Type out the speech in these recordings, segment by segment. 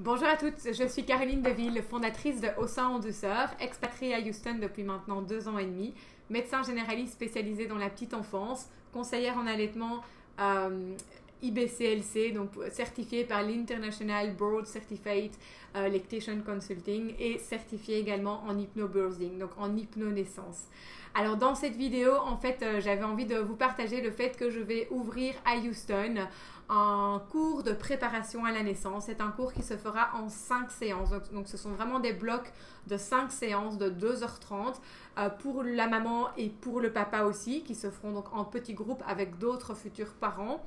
Bonjour à toutes, je suis Caroline Deville, fondatrice de Au sein en douceur, expatriée à Houston depuis maintenant 2 ans et demi, médecin généraliste spécialisé dans la petite enfance, conseillère en allaitement IBCLC, donc certifiée par l'International Board Certified Lactation Consulting et certifiée également en hypnobirthing, donc en hypnonaissance. Alors dans cette vidéo, en fait, j'avais envie de vous partager le fait que je vais ouvrir à Houston un cours de préparation à la naissance. C'est un cours qui se fera en 5 séances. Donc ce sont vraiment des blocs de 5 séances de 2h30 pour la maman et pour le papa aussi, qui se feront donc en petits groupes avec d'autres futurs parents.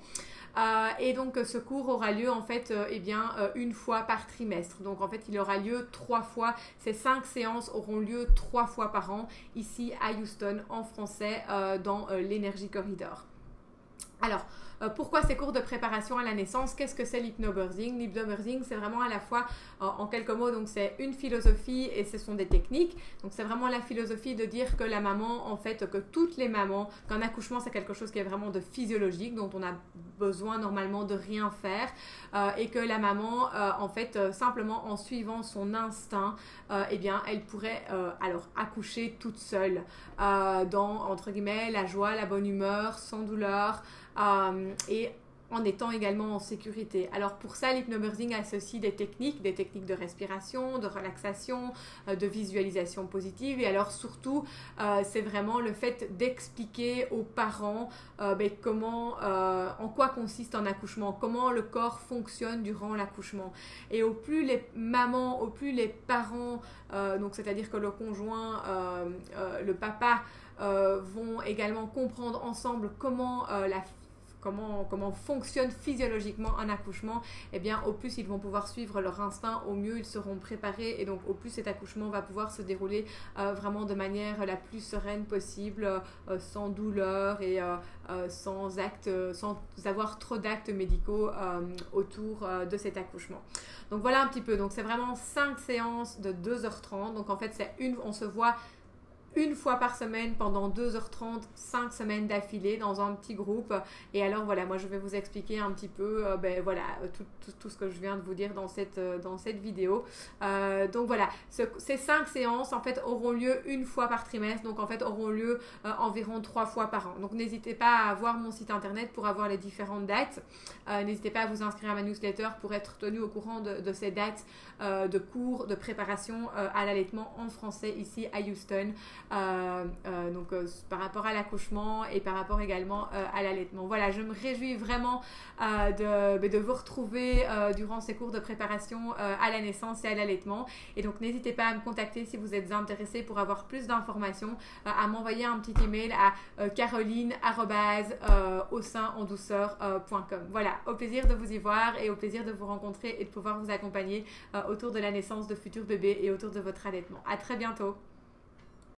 Et donc ce cours aura lieu en fait une fois par trimestre. Donc en fait il aura lieu 3 fois. Ces 5 séances auront lieu 3 fois par an ici à Houston en français dans l'Energy Corridor. Alors, pourquoi ces cours de préparation à la naissance? Qu'est-ce que c'est l'hypnobirthing? L'hypnobirthing, c'est vraiment à la fois, en quelques mots, donc c'est une philosophie et ce sont des techniques. Donc c'est vraiment la philosophie de dire que la maman, en fait, que toutes les mamans, qu'un accouchement c'est quelque chose qui est vraiment de physiologique, dont on a besoin normalement de rien faire, et que la maman, en fait, simplement en suivant son instinct, elle pourrait alors accoucher toute seule dans, entre guillemets, la joie, la bonne humeur, sans douleur, et en étant également en sécurité. Alors pour ça, l'hypnobirthing associe des techniques de respiration, de relaxation, de visualisation positive. Et alors surtout, c'est vraiment le fait d'expliquer aux parents en quoi consiste un accouchement, comment le corps fonctionne durant l'accouchement. Et au plus les mamans, au plus les parents, donc c'est-à-dire que le conjoint, le papa, vont également comprendre ensemble comment fonctionne physiologiquement un accouchement, et bien au plus ils vont pouvoir suivre leur instinct, au mieux ils seront préparés et donc au plus cet accouchement va pouvoir se dérouler vraiment de manière la plus sereine possible, sans douleur et sans avoir trop d'actes médicaux autour de cet accouchement. Donc voilà un petit peu, donc c'est vraiment 5 séances de 2h30, donc en fait on se voit une fois par semaine pendant 2h30, 5 semaines d'affilée dans un petit groupe. Et alors voilà, moi je vais vous expliquer un petit peu tout ce que je viens de vous dire dans cette vidéo. Donc voilà, ces 5 séances en fait auront lieu une fois par trimestre, donc en fait auront lieu environ 3 fois par an. Donc n'hésitez pas à voir mon site internet pour avoir les différentes dates. N'hésitez pas à vous inscrire à ma newsletter pour être tenu au courant de ces dates de cours de préparation à l'allaitement en français ici à Houston. Par rapport à l'accouchement et par rapport également à l'allaitement. Voilà, je me réjouis vraiment de vous retrouver durant ces cours de préparation à la naissance et à l'allaitement. Et donc n'hésitez pas à me contacter si vous êtes intéressé pour avoir plus d'informations, à m'envoyer un petit email à caroline@auseinendouceur.com. Voilà, au plaisir de vous y voir et au plaisir de vous rencontrer et de pouvoir vous accompagner autour de la naissance de futurs bébés et autour de votre allaitement. À très bientôt.